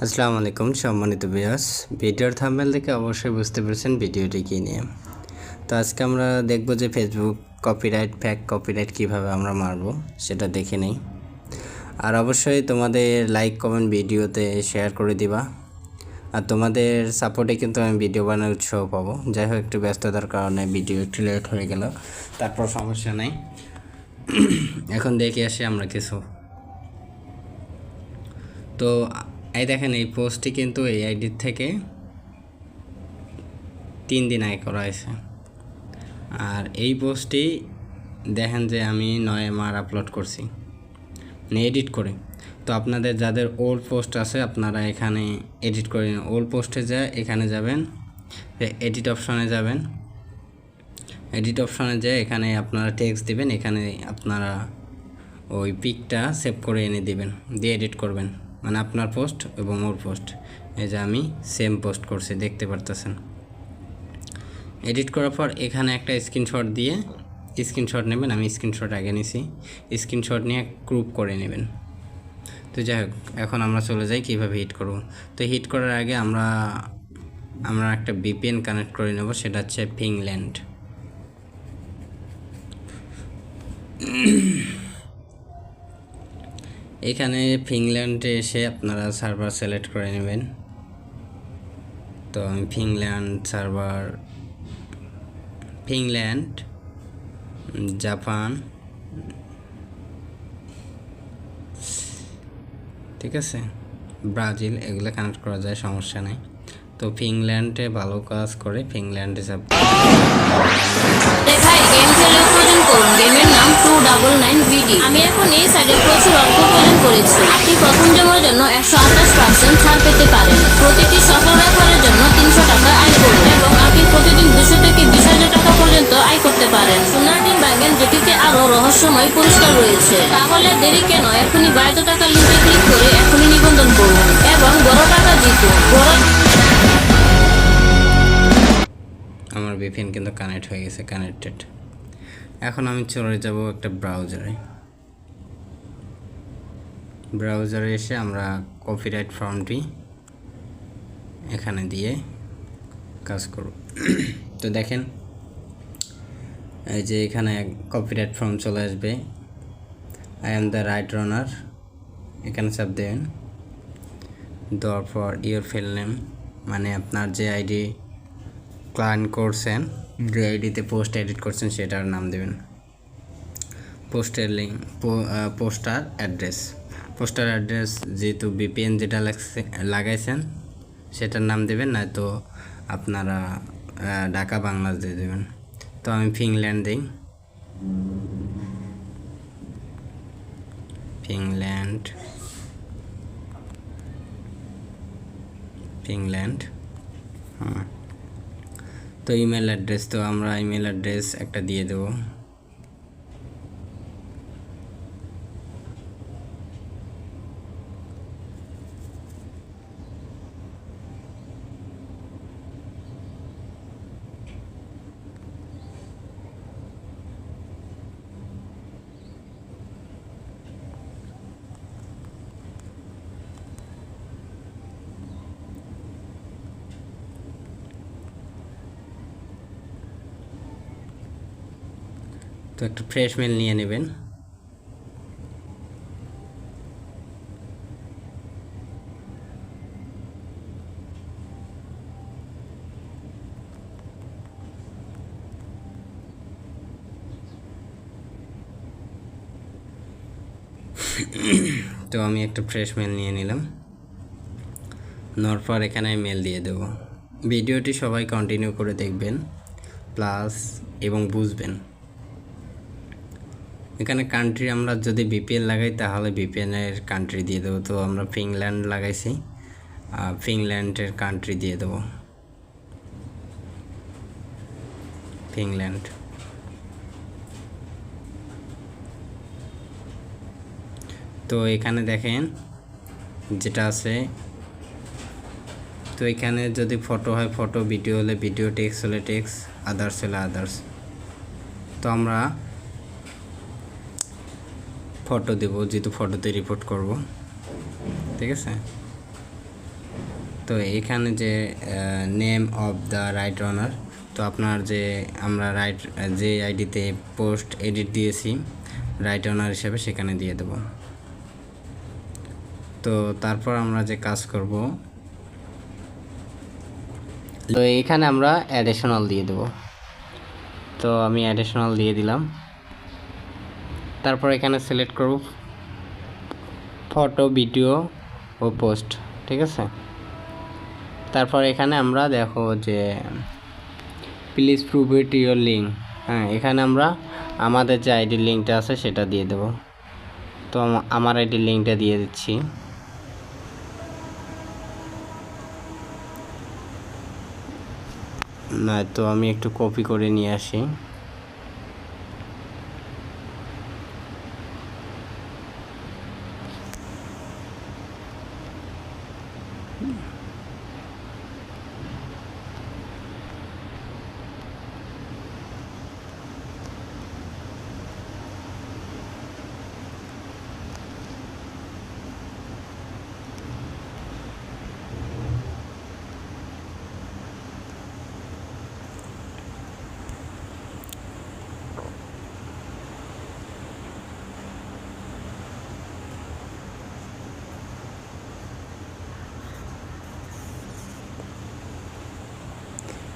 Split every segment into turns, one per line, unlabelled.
আসসালামু আলাইকুম সম্মানিত ভিউয়ার্স, ভিডিওর থাম্বনেল দেখে অবশ্যই বুঝতে পেরেছেন ভিডিওটি কী নিয়ে। তো আজকে আমরা দেখব যে ফেসবুক কপিরাইট ফ্যাক কপিরাইট কিভাবে আমরা মারব সেটা দেখে নেই। আর অবশ্যই তোমাদের লাইক কমেন্ট ভিডিওতে শেয়ার করে দিবা। আর তোমাদের সাপোর্টে কিন্তু আমি ভিডিও বানানোর উৎসাহ পাবো। যাই হোক, একটু ব্যস্ততার কারণে ভিডিও একটু লেট হয়ে গেল, তারপর সমস্যা নেই। এখন দেখে আসি আমরা কিছু। তো এই দেখেন, এই পোস্টটি কিন্তু এই আইডির থেকে 3 দিন আগে করা হয়েছে। আর এই পোস্টটি দেখেন যে আমি 9 মার আপলোড করছি, এডিট করে। তো আপনাদের যাদের ওল্ড পোস্ট আছে আপনারা এখানে এডিট করে নিন। ওল্ড পোস্টে যা এখানে যাবেন, এডিট অপশনে যাবেন। এডিট অপশনে যেয়ে এখানে আপনারা টেক্সট দিবেন, এখানে আপনারা ওই পিকটা সেভ করে এনে দিবেন, দিয়ে এডিট করবেন। মানে আপনার পোস্ট এবং ওর পোস্ট, এই যে আমি সেম পোস্ট করছি দেখতে পারতেছেন। এডিট করার পর এখানে একটা স্ক্রিনশট দিয়ে স্ক্রিনশট নেবেন। আমি স্ক্রিনশট আগে নিছি, স্ক্রিনশট নিয়ে গ্রুপ করে নেবেন। তো যাই হোক, এখন আমরা চলে যাই কীভাবে হিট করব। তো হিট করার আগে আমরা একটা VPN কানেক্ট করে নেব, সেটা হচ্ছে ফিনল্যান্ড। এখানে ফিনল্যান্ডে এসে আপনারা সার্ভার সিলেক্ট করে নেবেন। তো আমি ফিনল্যান্ড, জাপান, ঠিক আছে, ব্রাজিল, এগুলো কানেক্ট করা যায়, সমস্যা নেই। তো ফিনল্যান্ডে ভালো কাজ করে, ফিনল্যান্ডে যাব।
ভাই গেম খেলে উৎপাদন করুন। গেমের নাম 299VD। আমি এখন এই সাইডে প্রচুর অর্থ উৎপাদন করেছি। আপনি প্রথম জমার জন্য 128% ছাড় পেতে পারেন। প্রতিটি সফল রেফারের জন্য 300 টাকা আয় করুন এবং আপনি প্রতিদিন 200 থেকে 20,000 টাকা পর্যন্ত আয় করতে পারেন। সোনার ডিম ব্যাগেন, যেটিতে আরো রহস্যময় পুরস্কার রয়েছে। তাহলে দেরি কেন, এখনই 22 টাকা লিঙ্কে ক্লিক করে এখনই নিবন্ধন করুন এবং বড় টাকা জিতুন।
আমার VPN কিন্তু কানেক্ট হয়ে গেছে, কানেক্টেড। এখন আমি চলে যাব একটা ব্রাউজারে এসে আমরা কপিরাইট ফর্মটি এখানে দিয়ে কাজ করব। তো দেখেন, এই যে এখানে কপিরাইট ফর্ম চলে আসবে। আই এম দ্য রাইট রানার, এখানে চাপ দেবেন। দেওয়ার পর ইউর ফিল নেম, মানে আপনার যে আইডি ক্লায়েন্ট করছেন, যে আইডিতে পোস্ট এডিট করছেন সেটার নাম দেবেন। পোস্টের লিঙ্ক, পোস্টার অ্যাড্রেস যেহেতু VPN যেটা লাগাইছেন সেটার নাম দেবেন, নয়তো আপনারা ঢাকা বাংলাদেশ দিয়ে দেবেন। তো আমি ফিনল্যান্ড দিই, ফিনল্যান্ড। তো ইমেল অ্যাড্রেস, তো আমরা ইমেল অ্যাড্রেস একটা দিয়ে দেবো। তো একটা ফ্রেশ মেল নিয়ে নেবেন। তো আমি একটা ফ্রেশ মেল নিয়ে নিলাম, নেওয়ার পর এখানে মেল দিয়ে দেব। ভিডিওটি সবাই কন্টিনিউ করে দেখবেন প্লাস এবং বুঝবেন। এখানে কান্ট্রি আমরা যদি VPN লাগাই তাহলে VPN-এর কান্ট্রি দিয়ে দেবো। তো আমরা ফিনল্যান্ড লাগাইছি, ফিনল্যান্ডের কান্ট্রি দিয়ে দেবো, ফিনল্যান্ড। তো এখানে দেখেন যেটা আছে, তো এখানে যদি ফটো হয় ফটো, ভিডিও হলে ভিডিও, টেক্সট হলে টেক্সট, আদার্স হলে আদার্স। তো আমরা ফটো দেব, যেহেতু ফটোতে রিপোর্ট করব, ঠিক আছে। তো এখানে যে name of the right honour, তো আপনার যে আমরা যে আইডিতে পোস্ট এডিট দিয়েছি রাইট অনার হিসেবে সেখানে দিয়ে দেব। তো তারপর আমরা যে কাজ করব, তো এখানে আমরা অ্যাডিশনাল দিয়ে দেব। তো আমি অ্যাডিশনাল দিয়ে দিলাম। তারপর এখানে সিলেক্ট করব ফটো, ভিডিও ও পোস্ট, ঠিক আছে। তারপর এখানে আমরা দেখো যে please prove it your link, হ্যাঁ এখানে আমরা আমাদের যে আইডির লিঙ্কটা আছে সেটা দিয়ে দেব। তো আমার আইডির লিঙ্কটা দিয়ে দিচ্ছি। না, তো আমি একটু কপি করে নিয়ে আসি।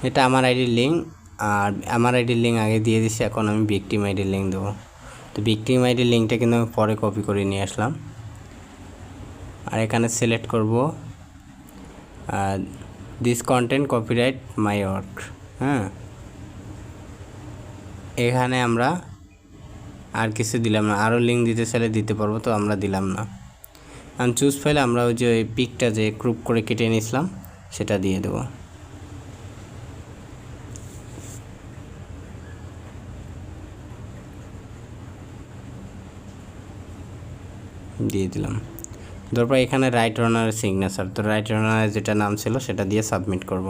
এটা আমার আইডির লিঙ্ক, আর আমার আইডির লিঙ্ক আগে দিয়ে দিচ্ছি, এখন আমি ভিকটিম আইডির লিঙ্ক দেবো। তো ভিকটিম আইডির লিঙ্কটা কিন্তু আমি পরে কপি করে নিয়ে আসলাম। আর এখানে সিলেক্ট করব this content copyright my work, হ্যাঁ এখানে আমরা আর কিছু দিলাম না, আরও লিঙ্ক দিতে চাইলে দিতে পারবো, তো আমরা দিলাম না। আমি চুজ ফাইলে আমরা ওই যে পিকটা যে ক্রপ করে কেটে নিয়েছিলাম সেটা দিয়ে দেবো। দিয়ে দিলাম। তারপর এখানে রাইট রানারের সিগনেচার, তো রাইট রানারের যেটা নাম ছিল সেটা দিয়ে সাবমিট করব।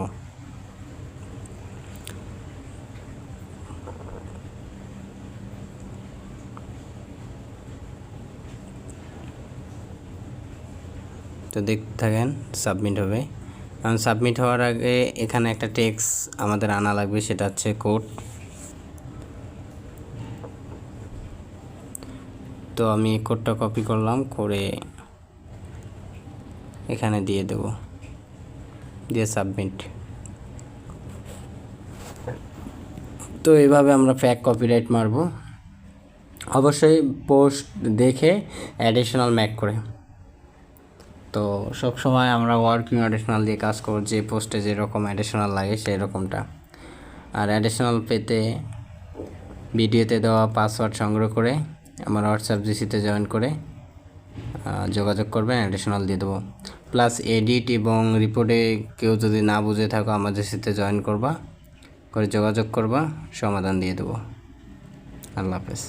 তো দেখতে থাকেন সাবমিট হবে। কারণ সাবমিট হওয়ার আগে এখানে একটা টেক্সট আমাদের আনা লাগবে, সেটা হচ্ছে কোড। তো আমি কোডটা কপি করলাম, করে এখানে দিয়ে দেব, দিয়ে সাবমিট। তো এইভাবে আমরা ফ্যাক কপিরাইট মারব, অবশ্যই পোস্ট দেখে অ্যাডিশনাল ম্যাক করে। তো সব সময় আমরা ওয়ার্কিং অ্যাডিশনাল দিয়ে কাজ করব, যে পোস্টে যেরকম অ্যাডিশনাল লাগে সেই রকমটা। আর অ্যাডিশনাল পেতে ভিডিওতে দেওয়া পাসওয়ার্ড সংগ্রহ করে আমার হোয়াটসঅ্যাপ জিসিতে জয়েন করে যোগাযোগ করবেন, অ্যাডিশনাল দিয়ে দেবো। প্লাস এডিট এবং রিপোর্টে কেউ যদি না বুঝে থাকো আমার জিসিতে জয়েন করবা, করে যোগাযোগ করবা, সমাধান দিয়ে দেবো। আল্লাহ হাফেজ।